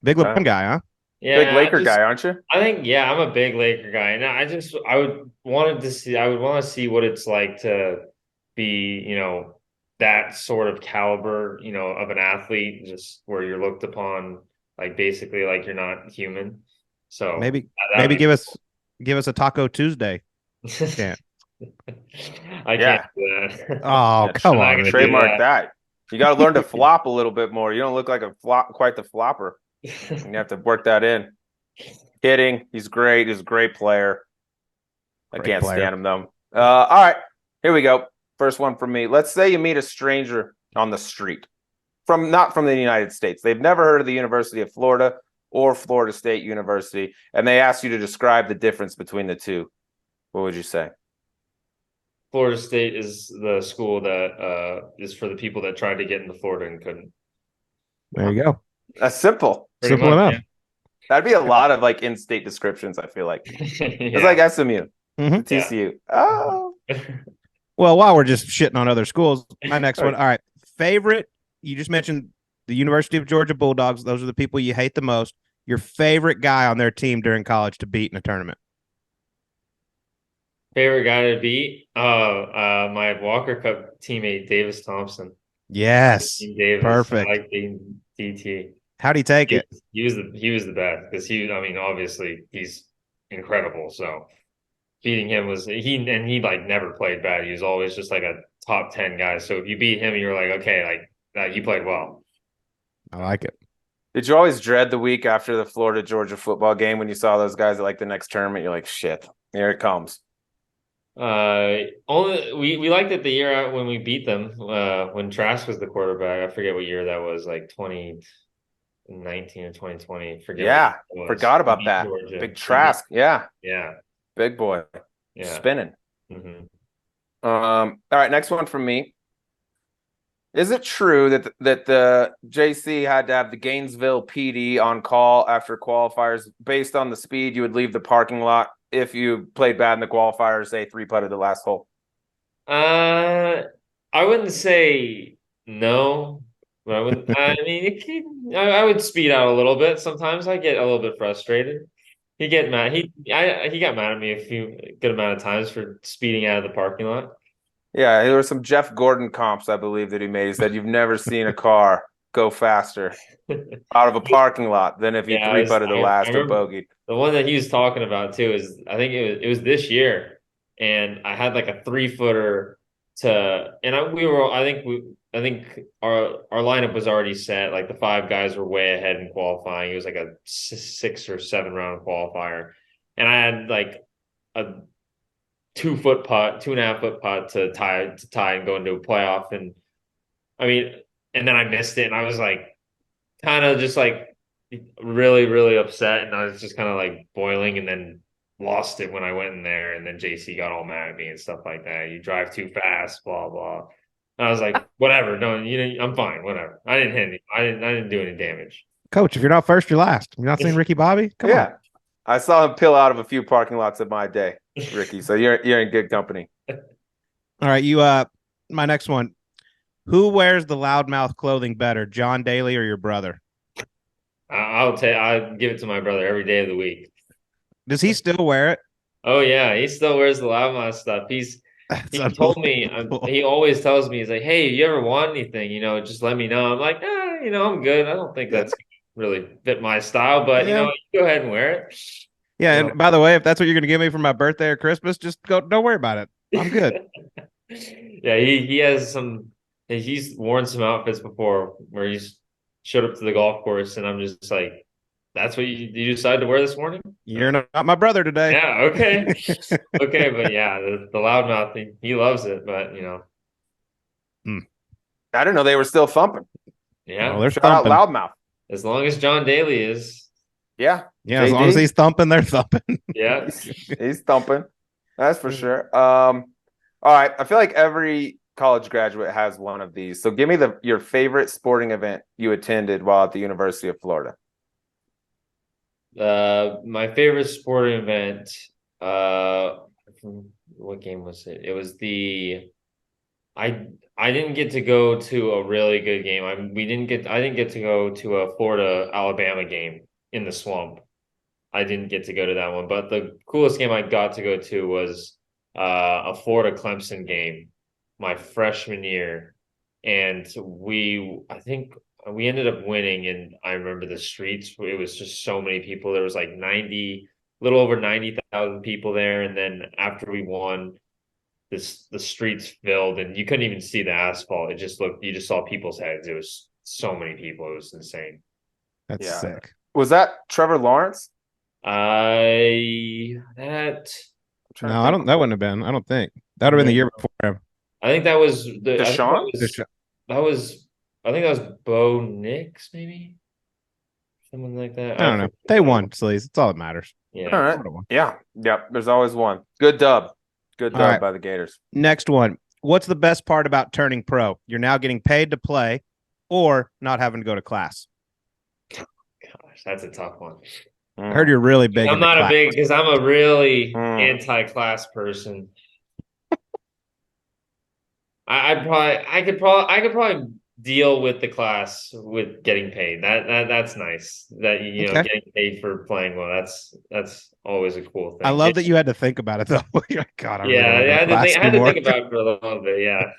Big LeBron guy, huh? Yeah, big Laker guy, aren't you? I think, I'm a big Laker guy. And I would want to see what it's like to be, that sort of caliber, of an athlete, just where you're looked upon like basically like you're not human. So maybe give us a Taco Tuesday. Yeah. I can't do that. Oh, come on. Trademark that. You got to learn to flop a little bit more. You don't look like quite the flopper. You have to work that in. Kidding. He's great. He's a great player. I can't stand him, though. All right. Here we go. First one from me. Let's say you meet a stranger on the street, not from the United States. They've never heard of the University of Florida or Florida State University, and they ask you to describe the difference between the two. What would you say? Florida State is the school that is for the people that tried to get into Florida and couldn't. There you go. That's simple. Simple enough. Yeah. That'd be a lot of like in-state descriptions, I feel like. It's like SMU, TCU. Oh. Well, while we're just shitting on other schools, my next one. All right. Favorite, you just mentioned the University of Georgia Bulldogs. Those are the people you hate the most. Your favorite guy on their team during college to beat in a tournament? Favorite guy to beat? My Walker Cup teammate, Davis Thompson. Yes. Davis. Perfect. I like being DT. How'd he take it? He was the best because obviously he's incredible. So beating him he like never played bad. He was always just like a top 10 guy. So if you beat him, you were like, okay, like you played well. I like it. Did you always dread the week after the Florida-Georgia football game when you saw those guys at like the next tournament? You're like, shit, here it comes. Only we liked it the year out when we beat them. When Trask was the quarterback. I forget what year that was, like 2019 or 2020. Forgot about that. Georgia. Big Trask. Yeah. Big boy. Yeah. Spinning. Mm-hmm. All right, next one from me. Is it true that the JC had to have the Gainesville PD on call after qualifiers based on the speed you would leave the parking lot if you played bad in the qualifiers, say 3-putted the last hole? I wouldn't say no, but I wouldn't. I mean, I would speed out a little bit. Sometimes I get a little bit frustrated. He got mad at me a good amount of times for speeding out of the parking lot. Yeah, there were some Jeff Gordon comps, I believe, that he made. He said you've never seen a car go faster out of a parking lot than if you 3-putted the last or bogeyed. The one that he was talking about too is, I think it was this year, and I had like a 3-footer and I think our lineup was already set. Like the 5 guys were way ahead in qualifying. It was like a 6 or 7 round qualifier, and I had like a 2-foot putt, 2.5-foot putt to tie and go into a playoff. And and then I missed it, and I was like, kind of just like really, really upset, and I was just kind of like boiling, and then lost it when I went in there, and then JC got all mad at me and stuff like that. You drive too fast, blah blah. And I was like, whatever, I'm fine, whatever. I didn't hit any, I didn't do any damage. Coach, if you're not first, you're last. You're not saying Ricky Bobby? Come on. I saw him peel out of a few parking lots in my day, Ricky. So you're in good company. All right, my next one. Who wears the loudmouth clothing better, John Daly or your brother? I'll give it to my brother every day of the week. Does he still wear it? Oh yeah, he still wears the loudmouth stuff. He told me, he always tells me, he's like, hey, you ever want anything, just let me know. I'm like, I'm good. I don't think that's really fit my style, but you go ahead and wear it. Yeah, and by the way, if that's what you're going to give me for my birthday or Christmas, just don't worry about it. I'm good. Yeah, he has some. He's worn some outfits before where he's showed up to the golf course, and I'm just like, "That's what you decided to wear this morning?" You're not my brother today. Yeah, okay, okay, but yeah, the loudmouth thing, he loves it, but I didn't know they were still thumping. yeah. Well, they're Shout out thumping. Loudmouth. As long as John Daly is, Yeah. Yeah, as long as he's thumping, they're thumping. yeah. He's thumping. That's for sure. All right. I feel like every college graduate has one of these. So give me your favorite sporting event you attended while at the University of Florida. My favorite sporting event, what game was it? It was I didn't get to go to a really good game. I didn't get to go to a Florida Alabama game in the swamp. I didn't get to go to that one, but the coolest game I got to go to was a Florida Clemson game my freshman year, and I think we ended up winning. And I remember the streets; it was just so many people. There was like little over 90,000 people there, and then after we won, the streets filled, and you couldn't even see the asphalt. You just saw people's heads. It was so many people. It was insane. That's sick. Was that Trevor Lawrence? No, that wouldn't have been. I don't think that would have been the year before him. I think that was Deshaun? I think that was Bo Nix, maybe something like that. I don't know. They won, Sleaze. It's all that matters. Yeah. All right. Yeah. Yep. There's always one. Good dub. Good dub by the Gators. Next one. What's the best part about turning pro? You're now getting paid to play or not having to go to class. Gosh, that's a tough one. I heard you're really big. I'm not because I'm a really anti-class person. I could probably deal with the class with getting paid. That's nice. That getting paid for playing well. That's always a cool thing. I love that you had to think about it though. God, I had to think about it for a little bit. Yeah.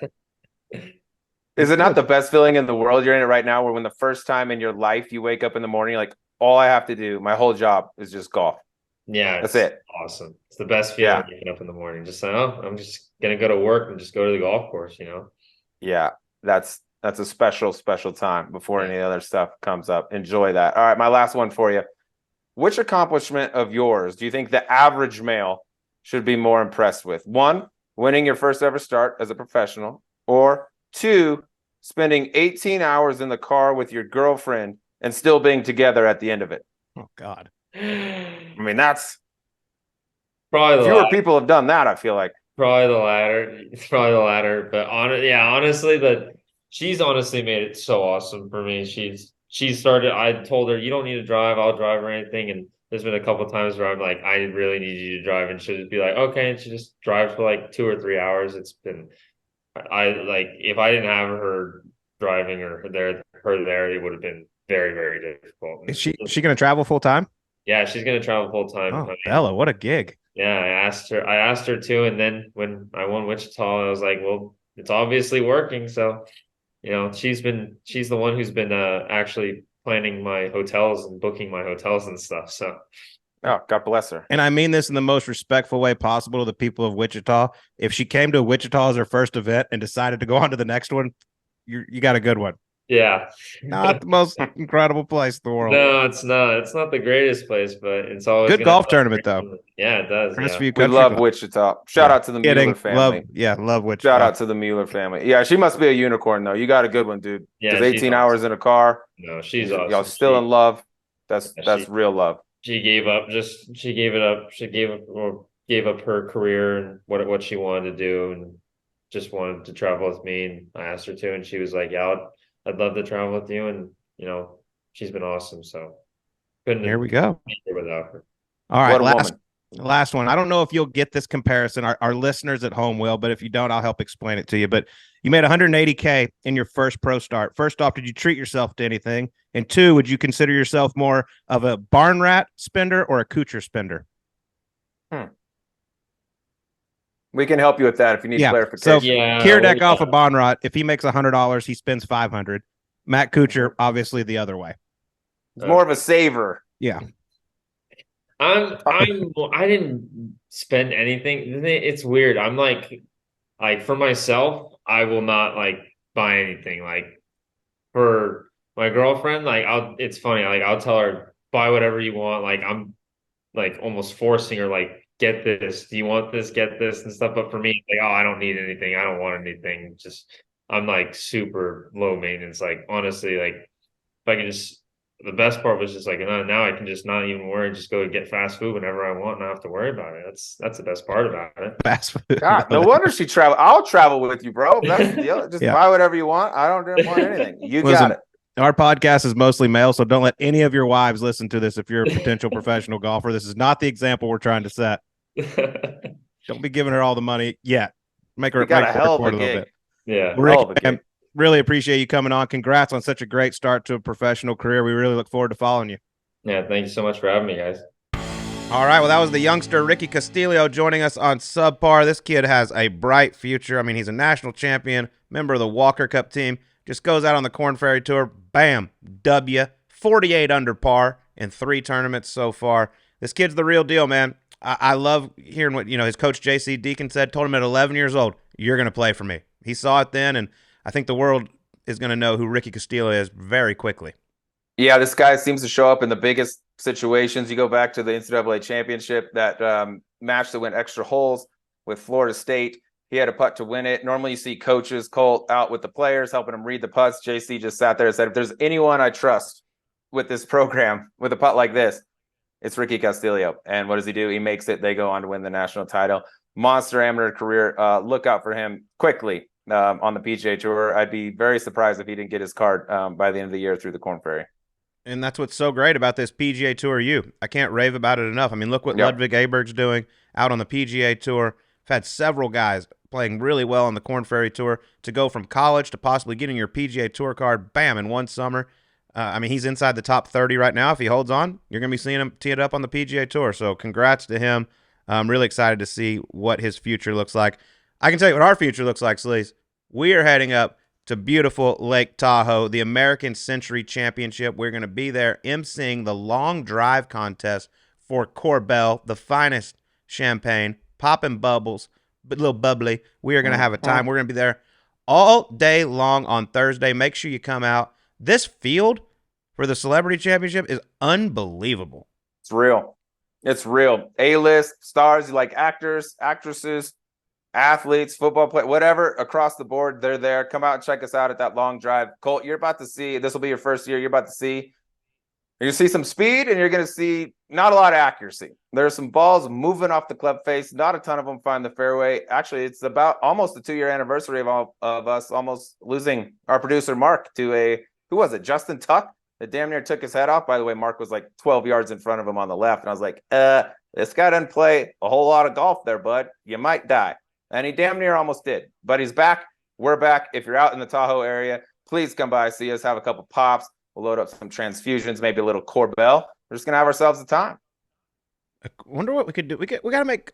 Is it not the best feeling in the world? You're in it right now, where when the first time in your life you wake up in the morning, you're like, all I have to do, my whole job is just golf. Yeah, that's it. Awesome. It's the best feeling waking up in the morning. Just say, I'm just gonna go to work and just go to the golf course. Yeah, that's a special time before any other stuff comes up. Enjoy that. All right, my last one for you. Which accomplishment of yours do you think the average male should be more impressed with? 1, winning your first ever start as a professional, or 2, spending 18 hours in the car with your girlfriend and still being together at the end of it? Oh, God. I mean, that's probably fewer people have done that, I feel like. Probably the latter. It's probably the latter. But honestly, she's honestly made it so awesome for me. She started. I told her, you don't need to drive. I'll drive or anything. And there's been a couple of times where I'm like, I really need you to drive, and she'll just be like, okay. And she just drives for like 2 or 3 hours. It's been, if I didn't have her driving or her there, it would have been very, very difficult. Is she going to travel full time? Yeah, she's going to travel full time. Oh, Bella, what a gig. Yeah, I asked her to, and then when I won Wichita, I was like, well, it's obviously working. So, she's the one who's been actually planning my hotels and booking my hotels and stuff. So, oh, God bless her. And I mean this in the most respectful way possible to the people of Wichita. If she came to Wichita as her first event and decided to go on to the next one, you got a good one. Yeah. Not the most incredible place in the world. No, it's not. It's not the greatest place, but it's always good golf tournament, though. Yeah, it does. We love Wichita. Shout out to the Mueller family. Love Wichita. Shout out to the Mueller family. Yeah, she must be a unicorn, though. You got a good one, dude. Yeah, because 18 hours in a car. No, she's awesome. Y'all still in love. That's real love. She gave up. She gave it up. She gave up her career and what she wanted to do, and just wanted to travel with me. And I asked her to, and she was like, "Yeah, I'd love to travel with you." And she's been awesome. So here we go. Without her. All right, last one. I don't know if you'll get this comparison. Our listeners at home will, but if you don't, I'll help explain it to you. But you made $180K in your first pro start. First off, did you treat yourself to anything? And 2, would you consider yourself more of a barn rat spender or a Kuchar spender? We can help you with that if you need clarification. So Kierdek off a barn rat. If he makes $100, he spends $500. Matt Kuchar, obviously the other way. It's more of a saver. Yeah. I didn't spend anything. It's weird. I'm like for myself, I will not like buy anything. Like for my girlfriend, like it's funny. Like I'll tell her buy whatever you want. Like I'm like almost forcing her like get this. Do you want this? Get this and stuff. But for me, like I don't need anything. I don't want anything. Just I'm like super low maintenance. Like honestly, like if I can just the best part was just like now I can just not even worry, just go get fast food whenever I want, and not have to worry about it. That's the best part about it. Fast food. God, no wonder she travel. I'll travel with you, bro. That's the deal. Just buy whatever you want. I don't want anything. You got it. Our podcast is mostly male, so don't let any of your wives listen to this if you're a potential professional golfer. This is not the example we're trying to set. Don't be giving her all the money yet. Make her got a hell of a little gig. bit. Yeah. Rick, really appreciate you coming on. Congrats on such a great start to a professional career. We really look forward to following you. Yeah, thank you so much for having me, guys. All right, well, that was the youngster Ricky Castillo joining us on Subpar. This kid has a bright future. I mean, he's a national champion, member of the Walker Cup team. Just goes out on the Korn Ferry Tour, bam, W, 48 under par in 3 tournaments so far. This kid's the real deal, man. I love hearing what his coach J.C. Deacon said. Told him at 11 years old, you're going to play for me. He saw it then, and I think the world is going to know who Ricky Castillo is very quickly. Yeah, this guy seems to show up in the biggest situations. You go back to the NCAA Championship, that match that went extra holes with Florida State. He had a putt to win it. Normally you see coaches, Colt, out with the players, helping them read the putts. JC just sat there and said, if there's anyone I trust with this program, with a putt like this, it's Ricky Castillo. And what does he do? He makes it. They go on to win the national title. Monster amateur career. Look out for him quickly on the PGA Tour. I'd be very surprised if he didn't get his card by the end of the year through the Korn Ferry. And that's what's so great about this PGA Tour U. I can't rave about it enough. I mean, look what Ludwig Aberg's doing out on the PGA Tour. I've had several guys playing really well on the Korn Ferry Tour to go from college to possibly getting your PGA Tour card, bam, in one summer. I mean, he's inside the top 30 right now. If he holds on, you're going to be seeing him tee it up on the PGA Tour. So congrats to him. I'm really excited to see what his future looks like. I can tell you what our future looks like, Sleaze. We are heading up to beautiful Lake Tahoe, the American Century Championship. We're going to be there emceeing the long drive contest for Corbel, the finest champagne, popping bubbles, but a little bubbly. We are going to have a time. We're going to be there all day long on Thursday. Make sure you come out. This field for the Celebrity Championship is unbelievable. It's real. It's real. A-list stars, like actors, actresses, athletes, football players, whatever, across the board, they're there. Come out and check us out at that long drive. Colt, you're about to see, this will be your first year, you're about to see some speed, and you're going to see not a lot of accuracy. There are some balls moving off the club face. Not a ton of them find the fairway. Actually, it's about almost the 2-year anniversary of us almost losing our producer, Mark, to who was it, Justin Tuck? That damn near took his head off. By the way, Mark was like 12 yards in front of him on the left. And I was like, this guy doesn't play a whole lot of golf there, bud. You might die. And he damn near almost did. But he's back. We're back. If you're out in the Tahoe area, please come by, see us, have a couple pops. We'll load up some transfusions, maybe a little Corbel. We're just going to have ourselves a time. I wonder what we could do. We got to make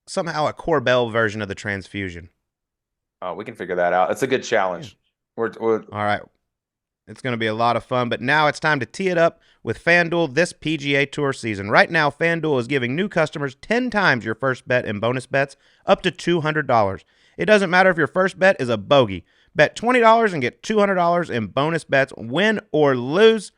somehow a Corbel version of the transfusion. Oh, we can figure that out. It's a good challenge. Yeah. We're all right. It's going to be a lot of fun, but now it's time to tee it up with FanDuel this PGA Tour season. Right now, FanDuel is giving new customers 10 times your first bet in bonus bets, up to $200. It doesn't matter if your first bet is a bogey. Bet $20 and get $200 in bonus bets, win or lose.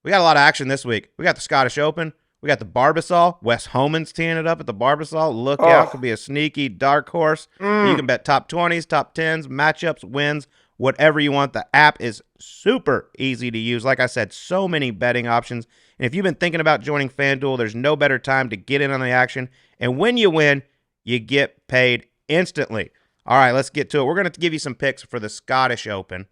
We got a lot of action this week. We got the Scottish Open. We got the Barbasol. Wes Homan's teeing it up at the Barbasol. Look out. Could be a sneaky dark horse. You can bet top 20s, top 10s, matchups, wins, whatever you want. The app is super easy to use. Like I said, so many betting options. And if you've been thinking about joining FanDuel, there's no better time to get in on the action. And when you win, you get paid instantly. All right, let's get to it. We're going to give you some picks for the Scottish Open.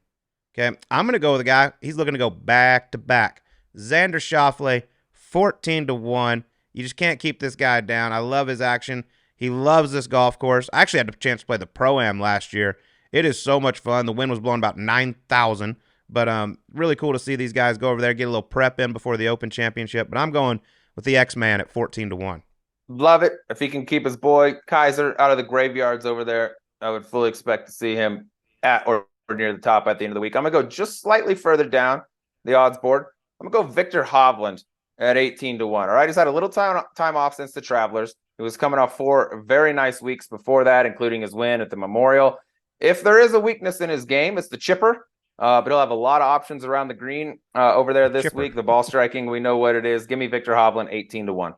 Okay, I'm going to go with a guy. He's looking to go back-to-back. Xander Schauffele, 14-1. You just can't keep this guy down. I love his action. He loves this golf course. I actually had the chance to play the Pro-Am last year. It is so much fun. The wind was blowing about 9,000. But really cool to see these guys go over there, get a little prep in before the Open Championship. But I'm going with the X-Man at 14-1. Love it. If he can keep his boy Kaiser out of the graveyards over there, I would fully expect to see him at or near the top at the end of the week. I'm going to go just slightly further down the odds board. I'm going to go Victor Hovland at 18 to 1. All right. He's had a little time off since the Travelers. He was coming off 4 very nice weeks before that, including his win at the Memorial. If there is a weakness in his game, it's the chipper. But he'll have a lot of options around the green over there this week. The ball striking, we know what it is. Give me Victor Hovland 18 to 1.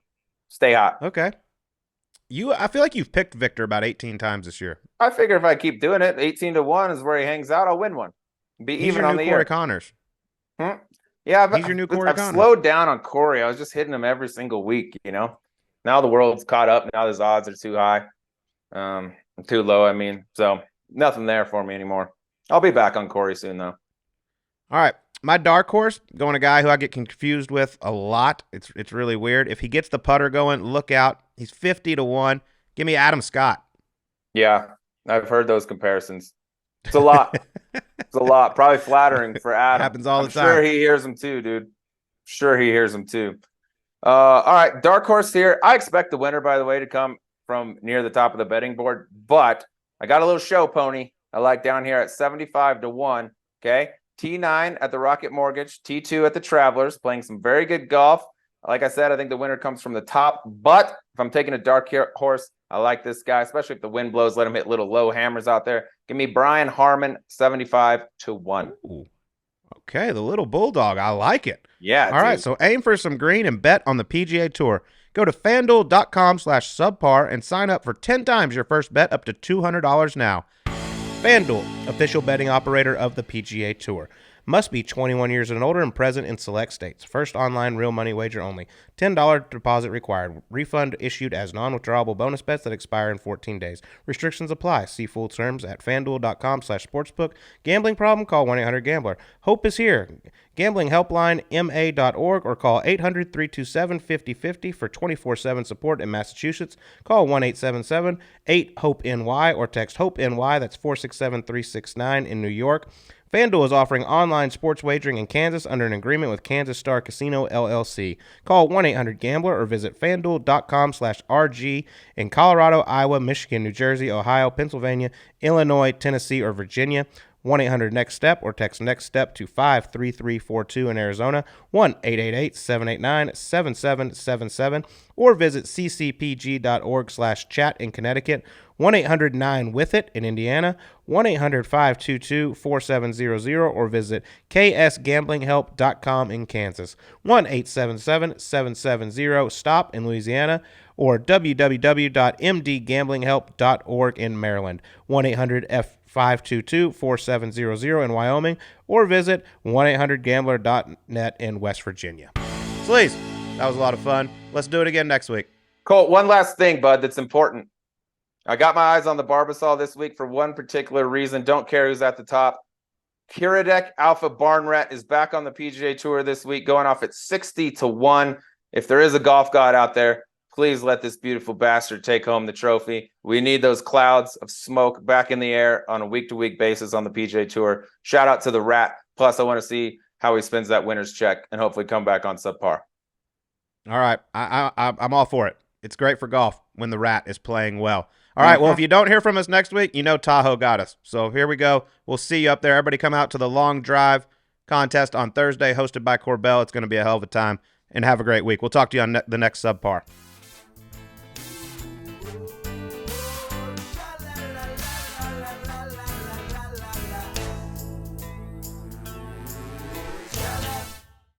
Stay hot. Okay. I feel like you've picked Victor about 18 times this year. I figure if I keep doing it, 18 to 1 is where he hangs out. I'll win one. Be He's even your on new the Corey year. Connors. Yeah, he's your new Corey I've Connors. slowed down on Corey. I was just hitting him every single week, you know. Now the world's caught up. Now his odds are too high. Too low, I mean. So nothing there for me anymore. I'll be back on Corey soon, though. All right. My dark horse, going a guy who I get confused with a lot. It's really weird. If he gets the putter going, look out. He's 50 to 1. Give me Adam Scott. Yeah, I've heard those comparisons. It's a lot. It's a lot. Probably flattering for Adam. Happens all the time. Sure he hears them too, dude. Sure he hears them too. All right, dark horse here. I expect the winner, by the way, to come from near the top of the betting board, but I got a little show pony I like down here at 75 to 1. Okay. T9 at the Rocket Mortgage, T2 at the Travelers, playing some very good golf. Like I said, I think the winner comes from the top, but if I'm taking a dark horse, I like this guy, especially if the wind blows, let him hit little low hammers out there. Give me Brian Harmon, 75 to 1. Ooh. Okay, the little bulldog. I like it. Yeah. All right, so aim for some green and bet on the PGA Tour. Go to FanDuel.com/subpar and sign up for 10 times your first bet up to $200 now. FanDuel, official betting operator of the PGA Tour. Must be 21 years and older and present in select states. First online real money wager only. $10 deposit required. Refund issued as non-withdrawable bonus bets that expire in 14 days. Restrictions apply. See full terms at FanDuel.com/sportsbook. Gambling problem? Call 1-800-GAMBLER. Hope is here. Gambling helpline ma.org or call 800-327-5050 for 24/7 support in Massachusetts. Call 1-877-8-HOPE-NY or text HOPE-NY. That's 467-369 in New York. FanDuel is offering online sports wagering in Kansas under an agreement with Kansas Star Casino, LLC. Call 1-800-GAMBLER or visit FanDuel.com/RG in Colorado, Iowa, Michigan, New Jersey, Ohio, Pennsylvania, Illinois, Tennessee, or Virginia. 1-800-NEXT-STEP or text NEXT STEP to 53342 in Arizona, 1-888-789-7777, or visit ccpg.org/chat in Connecticut, 1-800-9-WITH-IT in Indiana, 1-800-522-4700, or visit ksgamblinghelp.com in Kansas, 1-877-770-STOP in Louisiana, or www.mdgamblinghelp.org in Maryland, 1-800-522-4700 in Wyoming, or visit 1-800-GAMBLER.net in West Virginia. Sleaze, that was a lot of fun. Let's do it again next week. Colt, one last thing, bud, that's important. I got my eyes on the Barbasol this week for one particular reason. Don't care who's at the top. Kiradech Alpha Barnrat is back on the PGA Tour this week, going off at 60 to 1. If there is a golf god out there, please let this beautiful bastard take home the trophy. We need those clouds of smoke back in the air on a week-to-week basis on the PGA Tour. Shout out to the Rat. Plus, I want to see how he spends that winner's check and hopefully come back on subpar. All right. I'm all for it. It's great for golf when the Rat is playing well. All right, well, if you don't hear from us next week, you know Tahoe got us. So here we go. We'll see you up there. Everybody come out to the Long Drive contest on Thursday, hosted by Corbell. It's going to be a hell of a time, and have a great week. We'll talk to you on the next Subpar.